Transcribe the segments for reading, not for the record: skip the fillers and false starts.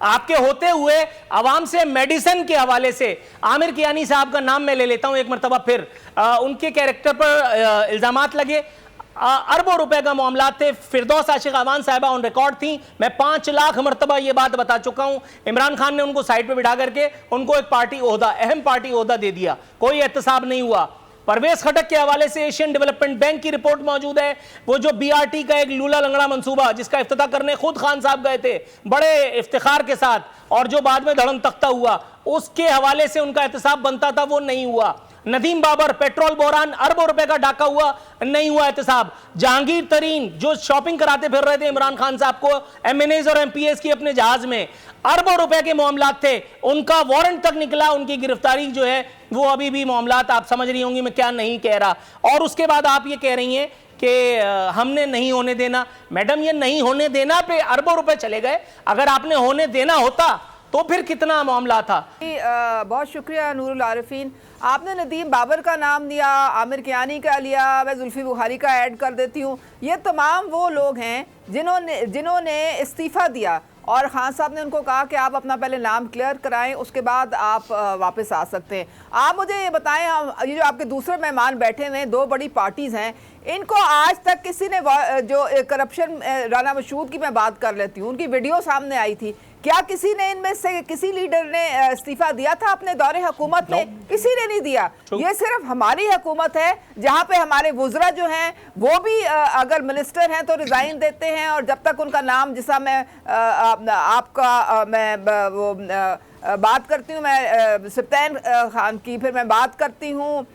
आपके होते हुए अवाम से मेडिसिन के हवाले से आमिर कियानी साहब का नाम मैं ले लेता हूं एक मरतबा फिर, उनके कैरेक्टर पर इल्जामात लगे, अरबों रुपए का मामला थे। फिरदौस आशिक अवान साहिबा ऑन रिकॉर्ड थी, मैं 5 लाख मरतबा ये बात बता चुका हूं। इमरान खान ने उनको साइड पे बिठा करके उनको एक पार्टी ओहदा, अहम पार्टी ओहदा दे दिया, कोई एहतसाब नहीं हुआ। परवेज खटक के हवाले से एशियन डेवलपमेंट बैंक की रिपोर्ट मौजूद है, वो जो बीआरटी का एक लूला लंगड़ा मंसूबा जिसका इफ्तिताह करने खुद खान साहब गए थे बड़े इफ्तिखार के साथ, और जो बाद में धड़म तख्ता हुआ, उसके हवाले से उनका एहतसाब बनता था, वो नहीं हुआ। नदीम बाबर पेट्रोल बहरान, अरबों रुपए का डाका हुआ, नहीं हुआ एहतसाब। जहांगीर तरीन जो शॉपिंग कराते फिर रहे थे इमरान खान साहब को एमएनएस और एमपीएस की अपने जहाज में, अरबों रुपए के मामलात थे, उनका वारंट तक निकला, उनकी गिरफ्तारी जो है वो अभी भी मामलात, आप समझ रही होंगी मैं क्या नहीं कह रहा। और उसके बाद आप ये कह रही हैं कि हमने नहीं होने देना। मैडम, ये नहीं होने देना पे अरबों रुपए चले गए, अगर आपने होने देना होता तो फिर कितना मामला था। बहुत शुक्रिया नूरुल आरिफीन, आपने नदीम बाबर का नाम दिया, आमिर कियानी का लिया, मैं जुल्फी बुखारी का ऐड कर देती हूँ। ये तमाम वो लोग हैं जिन्होंने इस्तीफ़ा दिया और खान साहब ने उनको कहा कि आप अपना पहले नाम क्लियर कराएं, उसके बाद आप वापस आ सकते हैं। आप मुझे ये बताएं, ये जो आपके दूसरे मेहमान बैठे हुए हैं, 2 बड़ी पार्टीज़ हैं, इनको आज तक किसी ने, जो करप्शन, राना मशहूद की मैं बात कर लेती हूँ, उनकी वीडियो सामने आई थी, क्या किसी ने इनमें से किसी लीडर ने इस्तीफा दिया था अपने दौरे हुकूमत में? किसी ने नहीं दिया। ये सिर्फ हमारी हुकूमत है जहाँ पे हमारे वुज़रा जो हैं वो भी अगर मिनिस्टर हैं तो रिजाइन देते हैं, और जब तक उनका नाम, जिसा मैं बात करती हूँ, मैं सप्तान खान की, फिर मैं बात करती हूँ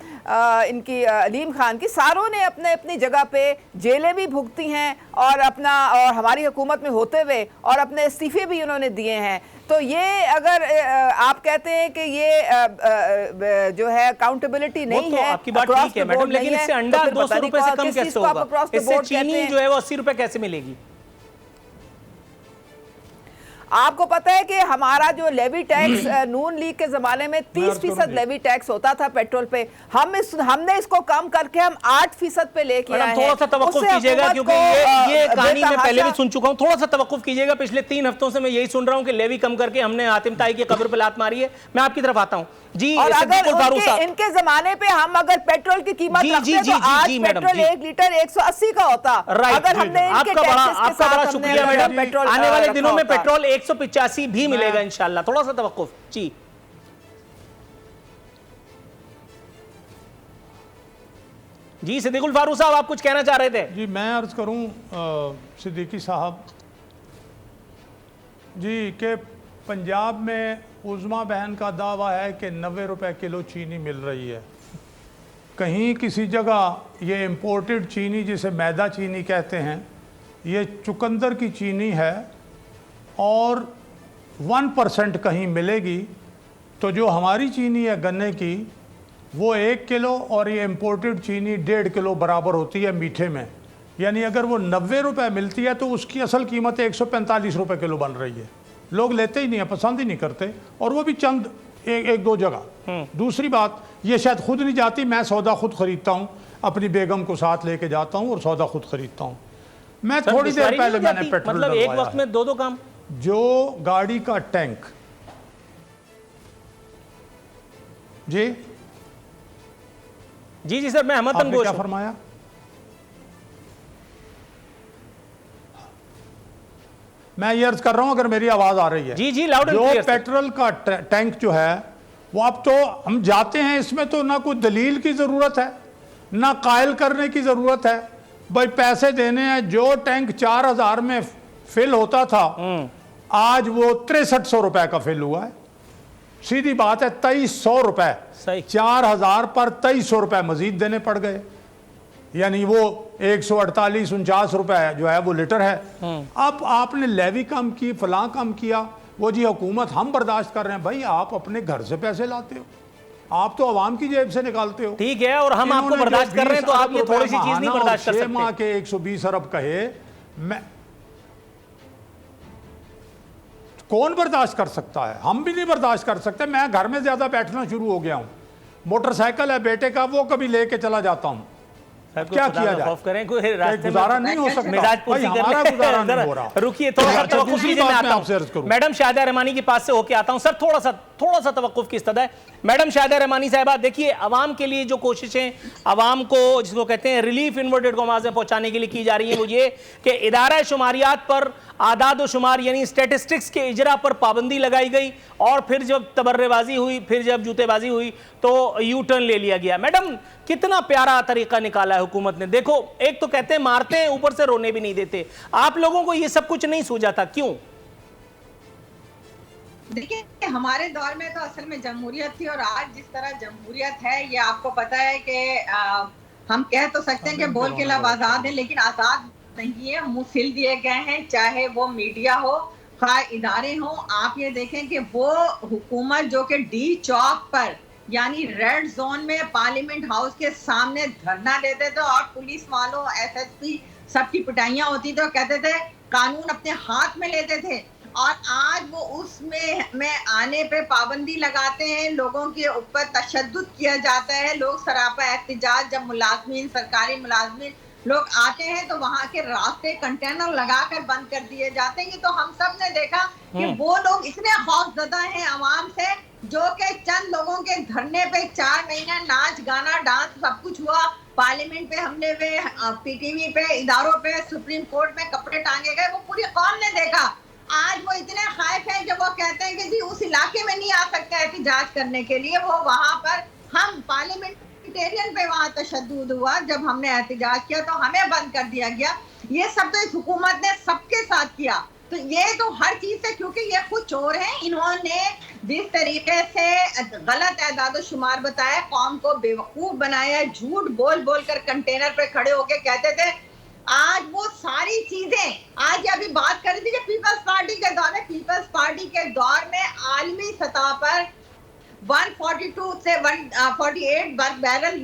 इनकी अलीम खान की, सारों ने अपने अपनी जगह पे जेलें भी भुगती हैं और हमारी हुकूमत में होते हुए और अपने इस्तीफे भी उन्होंने दिए हैं। तो ये अगर आप कहते हैं कि ये जो है अकाउंटेबिलिटी नहीं तो है, आपकी बात ठीक है मैडम, लेकिन इससे अंडा 200 रुपए से कम कैसे होगा? इससे चीनी जो है वो 80 रुपए कैसे मिलेगी? आपको पता है कि हमारा जो लेवी टैक्स नून लीग के जमाने में 30% लेवी टैक्स होता था पेट्रोल पे, हमने इसको कम करके हम 8% पे लेके आए हैं। थोड़ा सा तवक्कुफ कीजिएगा, क्योंकि ये कहानी मैं पहले भी सुन चुका हूं। थोड़ा सा तवक्कुफ कीजिएगा, पिछले 3 हफ्तों से मैं यही सुन रहा हूं कि लेवी कम करके हमने हातिम ताई की कब्र पे लात मारी है। मैं आपकी तरफ आता हूं जी। और अगर इनके जमाने पे हम अगर पेट्रोल की कीमत रखते तो आज पेट्रोल 1 लीटर 180 का होता। अगर हमने आपका बड़ा शुक्रिया मैडम। आने वाले दिनों में पेट्रोल 185 भी मिलेगा इंशाल्लाह। थोड़ा सा तवक्कुफ जी। जी सिद्दीकुल फारूक साहब, आप कुछ कहना चाह रहे थे? जी मैं अर्ज करूं सिद्दीकी साहब जी के पंजाब में उज़मा बहन का दावा है कि 90 रुपए किलो चीनी मिल रही है। कहीं किसी जगह ये इम्पोर्टेड चीनी, जिसे मैदा चीनी कहते हैं, ये चुकंदर की चीनी है और 1% कहीं मिलेगी। तो जो हमारी चीनी है गन्ने की, वो 1 किलो और ये इम्पोर्टेड चीनी 1.5 किलो बराबर होती है मीठे में। यानी अगर वो 90 रुपए मिलती है तो उसकी असल कीमत 145 रुपए किलो बन रही है। लोग लेते ही नहीं है, पसंद ही नहीं करते, और वो भी चंद एक दो जगह। दूसरी बात, ये शायद खुद नहीं जाती, मैं सौदा खुद खरीदता हूँ, अपनी बेगम को साथ लेके जाता हूँ और सौदा खुद खरीदता हूँ। मैं थोड़ी देर पहले मैंने पेट्रोल, मतलब एक वक्त में 2 काम। जो गाड़ी का टैंक जी जी जी सर, मैं अहमद आपने क्या फरमाया? मैं ये अर्ज कर रहा हूं, अगर मेरी आवाज आ रही है। जी जी, लाउड एंड जो क्लियर। पेट्रोल का टैंक जो है वो अब तो हम जाते हैं, इसमें तो ना कोई दलील की जरूरत है ना कायल करने की जरूरत है, भाई पैसे देने हैं। जो टैंक 4000 में फिल होता था आज वो 6300 रुपए का फिल हुआ है। सीधी बात है, 2300 रुपए, 4000 पर 2300 रुपए मजीद देने पड़ गए। यानी वो 148-49 रुपए जो है वो लीटर है। अब आपने लेवी कम की, फलां कम किया, वो जी हुकूमत हम बर्दाश्त कर रहे हैं। भाई आप अपने घर से पैसे लाते हो, आप तो आवाम की जेब से निकालते हो। ठीक है, और हम आपको बर्दाश्त कर रहे हैं, तो आप ये थोड़ी सी चीज नहीं बर्दाश्त कर सकते। 6 माह के 120 अरब कहे, मैं कौन बर्दाश्त कर सकता है? हम भी नहीं बर्दाश्त कर सकते। मैं घर में ज्यादा बैठना शुरू हो गया हूं। मोटरसाइकिल है बेटे का, वो कभी लेके चला जाता हूं, क्या किया जाए? खौफ करें, कोई रास्ते में गुजारा नहीं हो सकता मिजाज भाई, पूर्ति हमारा कर गुजारा ले। नहीं हो रहा। रुकिए थोड़ा सा अच्छा, तवक्कुफ दूसरी कीजिए, मैं बात मैं आता आपसे अर्ज हूँ करूं। मैडम शाहिदा रहमानी के पास से होके आता हूँ सर। थोड़ा सा तवक्कुफ की इस्तदा है। मैडम शाहिदा रहमानी साहिबा, देखिए अवाम के लिए जो कोशिशें अवाम को जिसको कहते हैं रिलीफ इन्वर्टेड कॉमास में पहुंचाने के लिए की जा रही है वो ये कि इदारा शुमारियात पर आदाद व शुमार यानी स्टेटिस्टिक्स के इजरा पर पाबंदी लगाई गई और फिर जब तबर्रेबाजी हुई, फिर जब जूतेबाजी हुई तो यू टर्न ले लिया गया। मैडम कितना प्यारा तरीका निकाला है हुकूमत ने। देखो एक तो कहते हैं मारते हैं, ऊपर से रोने भी नहीं देते। आप लोगों को ये सब कुछ नहीं सूझा था, क्यों? देखिए हमारे दौर में तो असल में जमहूरियत थी और आज जिस तरह जमहूरियत है ये आपको पता है कि हम कह तो सकते हैं कि बोल के लब आजाद है, लेकिन आजाद नहीं है। मुंह सिल दिए गए हैं, चाहे वो मीडिया हो, खा इदारे हो। आप ये देखें कि वो हुकूमत जो कि डी चौक पर यानी रेड जोन में पार्लियामेंट हाउस के सामने धरना देते थे और पुलिस वालों एसएसपी सबकी पिटाइयां होती थी, तो कहते थे कानून अपने हाथ में लेते थे। और आज वो उसमें आने पे पाबंदी लगाते हैं, लोगों के ऊपर तशद्दुद किया जाता है। लोग सरापा एहतिजाज, जब मुलाजमीन, सरकारी मुलाजमीन लोग आते हैं तो वहां के रास्ते कंटेनर लगाकर बंद कर दिए जाते हैं। तो हम सब ने देखा कि वो लोग इतने खौफजदा हैं अवाम से, जो कि चंद लोगों के धरने पे 4 महीना नाच गाना डांस सब कुछ हुआ। पार्लियामेंट पे हमले हुए, पीटीवी पे, इदारों पे, सुप्रीम कोर्ट में कपड़े टांगे गए, वो पूरी कौम ने देखा। आज वो इतने खाइफ हैं जब वो कहते हैं कि जी उस इलाके में नहीं आ सकता एहतिजाज करने के लिए। वो वहां पर हम पार्लियामेंटेरियन पे वहां तशद्दुद हुआ, जब हमने एहतिजाज किया तो हमें बंद कर दिया गया। ये सब तो इस हुकूमत ने सबके साथ किया। तो ये तो हर चीज से, क्योंकि ये खुद चोर हैं, इन्होंने जिस तरीके से गलत एदाद शुमार बताया, कौम को बेवकूफ बनाया, झूठ बोल बोल कर कंटेनर पे खड़े होके कहते थे। आज वो सारी चीजें, आज अभी बात कर रही थी पीपल्स पार्टी के दौर में, पीपल्स पार्टी के दौर में आलमी सतह पर 142 से 148 बैरल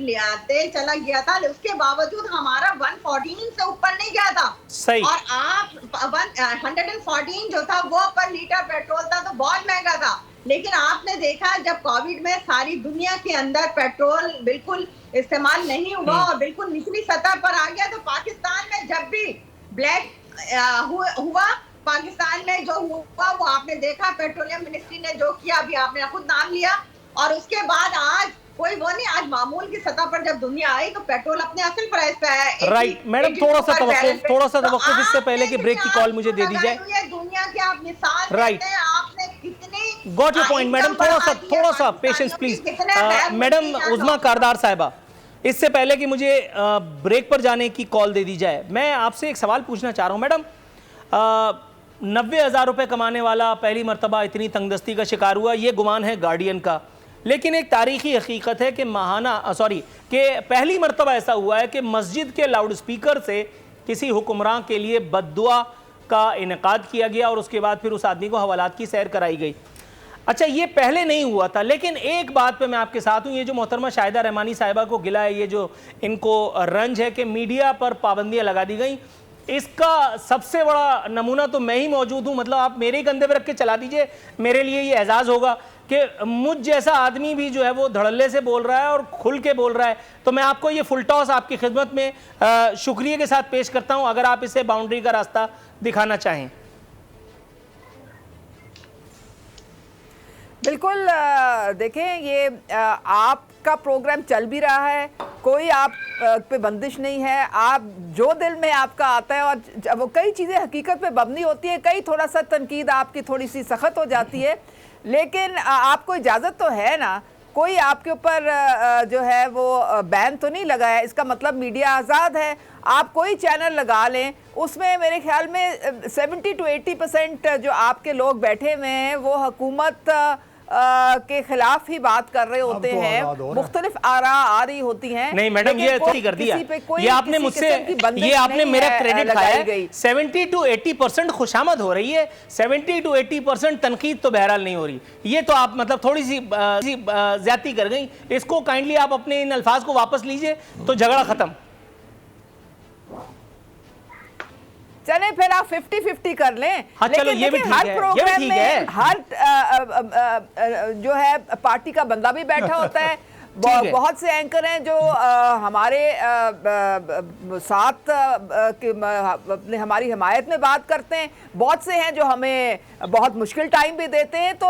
तेल चला गया था, उसके बावजूद हमारा 114 से ऊपर नहीं गया था। सही। और आप 114 जो था वो पर लीटर पेट्रोल था, तो बहुत महंगा था। लेकिन आपने देखा जब कोविड में सारी दुनिया के अंदर पेट्रोल बिल्कुल इस्तेमाल नहीं हुआ और बिल्कुल निचली सतह पर आ गया, तो पाकिस्तान में जब भी ब्लैक हुआ, पाकिस्तान में जो हुआ वो आपने देखा, पेट्रोलियम मिनिस्ट्री ने जो किया, अभी आपने खुद नाम लिया। और उसके बाद आज कोई वो नहीं, आज मामूल की सतह पर जब दुनिया आई तो पेट्रोल अपने असल प्राइस पे आया। राइट मैडम, थोड़ा सा तवक्कुफ इससे पहले कि ब्रेक की कॉल मुझे दे दी जाए। दुनिया के आप मिसाल राइट, आपने कितनी गॉट योर पॉइंट मैडम। थोड़ा सा पेशेंस प्लीज। मैडम उज़मा कारदार साहिबा, इससे पहले कि मुझे ब्रेक पर जाने की कॉल दे दी जाए, मैं आपसे एक सवाल पूछना चाह रहा हूँ। मैडम 90,000 रुपये कमाने वाला पहली मरतबा इतनी तंगदस्ती का शिकार हुआ, ये गुमान है गार्डियन का। लेकिन एक तारीखी हकीकत है कि पहली मरतबा ऐसा हुआ है कि मस्जिद के लाउड स्पीकर से किसी हुक्मरान के लिए बद्दुआ का इनेकाद किया गया और उसके बाद फिर उस आदमी को हवालात की सैर कराई गई। अच्छा, ये पहले नहीं हुआ था। लेकिन एक बात पे मैं आपके साथ हूँ, ये जो मोहतरमा शाहिदा रहमानी साहिबा को गिला है, ये जो इनको रंज है कि मीडिया पर पाबंदियाँ लगा दी गई, इसका सबसे बड़ा नमूना तो मैं ही मौजूद हूँ। मतलब आप मेरे ही कंधे पर रख के चला दीजिए, मेरे लिए ये एजाज़ होगा कि मुझ जैसा आदमी भी जो है वो धड़ल्ले से बोल रहा है और खुल के बोल रहा है। तो मैं आपको ये फुल टॉस आपकी खिदमत में शुक्रिया के साथ पेश करता हूँ, अगर आप इसे बाउंड्री का रास्ता दिखाना चाहें। बिल्कुल। देखें, ये आपका प्रोग्राम चल भी रहा है, कोई आप पे बंदिश नहीं है, आप जो दिल में आपका आता है, और वो कई चीज़ें हकीकत पे मबनी होती है, कई थोड़ा सा तनकीद आपकी थोड़ी सी सख्त हो जाती है, लेकिन आपको इजाज़त तो है ना, कोई आपके ऊपर जो है वो बैन तो नहीं लगा है। इसका मतलब मीडिया आज़ाद है, आप कोई चैनल लगा लें, उसमें मेरे ख्याल में 70 to 80% जो आपके लोग बैठे हुए हैं वो हुकूमत के खिलाफ ही बात कर रहे होते हैं, मुख्तलिफ आरा आ रही होती हैं। नहीं मैडम, ये अच्छी कर दिया, ये आपने मुझसे, ये आपने मेरा क्रेडिट खाया है। 70 to 80% खुशामद हो रही है, 70 to 80% तनकीद तो बहरहाल नहीं हो रही। ये तो आप मतलब थोड़ी सी ज्यादती कर गई। इसको काइंडली आप अपने इन अल्फाज को वापस लीजिए तो झगड़ा खत्म। चले फिर आप 50-50 कर लें। हाँ, चलो ये भी ठीक है, ये भी ठीक है। हर जो है पार्टी का बंदा भी बैठा होता है, ठीक है। बहुत से एंकर हैं जो हमारे साथ अपने हमारी हिमायत में बात करते हैं, बहुत से हैं जो हमें बहुत मुश्किल टाइम भी देते हैं। तो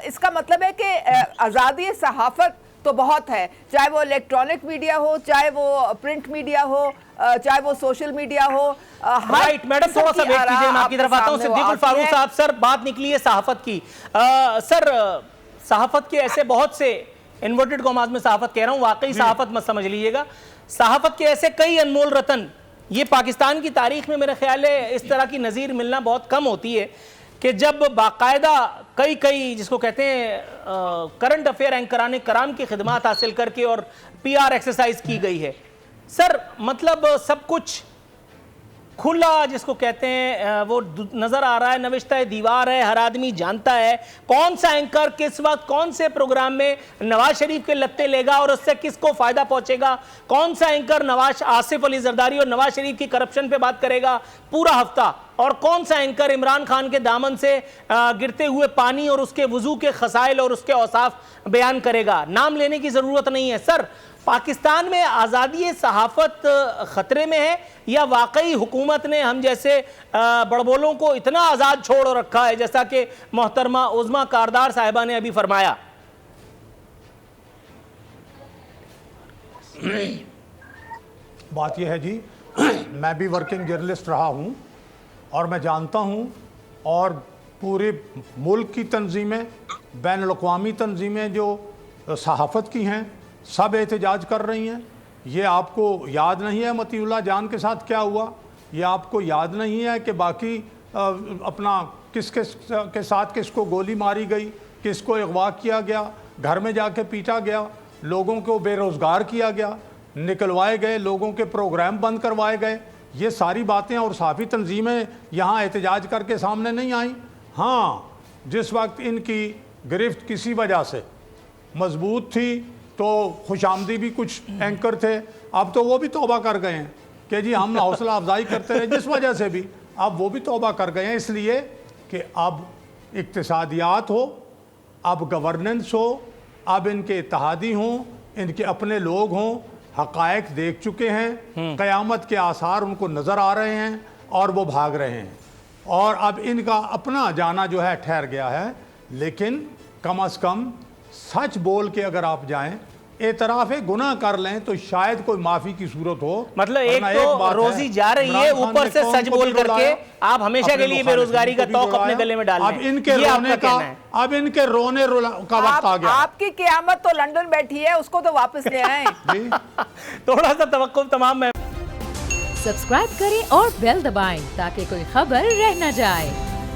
इसका मतलब है कि आज़ादी सहाफ़त तो बहुत है, चाहे वो इलेक्ट्रॉनिक मीडिया हो, चाहे वो प्रिंट मीडिया हो, चाहे वो सोशल मीडिया हो। राइट मैडम, थोड़ा सा वेट कीजिए, मैं आपकी तरफ आता हूं। सिद्दीकुल फारूक साहब, सर बात निकली है सहाफत की। सर सहाफत के ऐसे बहुत से, इन्वर्टेड कॉमास में सहाफत कह रहा हूं, वाकई सहाफत मत समझ लीजिएगा, सहाफत के ऐसे कई अनमोल रतन, ये पाकिस्तान की तारीख में मेरा ख्याल है इस तरह की नज़ीर मिलना बहुत कम होती है कि जब बाकायदा कई जिसको कहते हैं करंट अफेयर एंकराने कराम की खिदमत हासिल करके और PR एक्सरसाइज की गई है। सर मतलब सब कुछ खुला जिसको कहते हैं वो नजर आ रहा है, नविश्ता दीवार है, हर आदमी जानता है कौन सा एंकर किस वक्त कौन से प्रोग्राम में नवाज शरीफ के लत्ते लेगा और उससे किसको फायदा पहुंचेगा, कौन सा एंकर नवाज आसिफ अली जरदारी और नवाज शरीफ की करप्शन पे बात करेगा पूरा हफ्ता, और कौन सा एंकर इमरान खान के दामन से गिरते हुए पानी और उसके वजू के खसाइल और उसके औसाफ बयान करेगा। नाम लेने की जरूरत नहीं है। सर पाकिस्तान में आज़ादी सहाफ़त ख़तरे में है या वाकई हुकूमत ने हम जैसे बड़बोलों को इतना आज़ाद छोड़ रखा है जैसा कि मोहतरमा उज़्मा कारदार साहिबा ने अभी फरमाया? बात यह है जी, मैं भी वर्किंग जर्नलिस्ट रहा हूँ और मैं जानता हूँ, और पूरे मुल्क की तंजीमें, बैनुल-अक़वामी तंजीमें जो सहाफ़त की हैं सब एहतजाज कर रही हैं। ये आपको याद नहीं है मतीउल्लाह जान के साथ क्या हुआ? ये आपको याद नहीं है कि बाकी अपना किस के साथ किसको गोली मारी गई, किसको अगवा किया गया, घर में जाके पीटा गया, लोगों को बेरोज़गार किया गया, निकलवाए गए, लोगों के प्रोग्राम बंद करवाए गए? ये सारी बातें और साफ़ी तंजीमें यहाँ एहतजाज करके सामने नहीं आई। हाँ, जिस वक्त इनकी गिरफ्त किसी वजह से मजबूत थी तो खुशामदी भी कुछ एंकर थे, अब तो वो भी तौबा कर गए हैं कि जी हम हौसला अफजाई करते रहे, जिस वजह से भी अब वो भी तौबा कर गए हैं, इसलिए कि अब इक्तिसादियात हो, अब गवर्नेंस हो, अब इनके इत्तेहादी हों, इनके अपने लोग हों, हक़ाइक़ देख चुके हैं, क़यामत के आसार उनको नज़र आ रहे हैं और वो भाग रहे हैं, और अब इनका अपना जाना जो है ठहर गया है। लेकिन कम अज़ कम सच बोल के अगर आप जाएं, एतराफ़ गुनाह कर लें तो शायद कोई माफ़ी की सूरत हो। मतलब एक तो रोजी जा रही है, ऊपर से सच बोल करके आप हमेशा के लिए बेरोजगारी का तौक अपने गले में डाल रहे हैं। अब इनके रोने का वक्त आ गया। आपकी क़यामत तो लंदन बैठी है, उसको तो वापस ले आए। थोड़ा सा तवक्कुफ तमाम में। सब्सक्राइब करें और बेल दबाएं ताकि कोई खबर रह न जाए।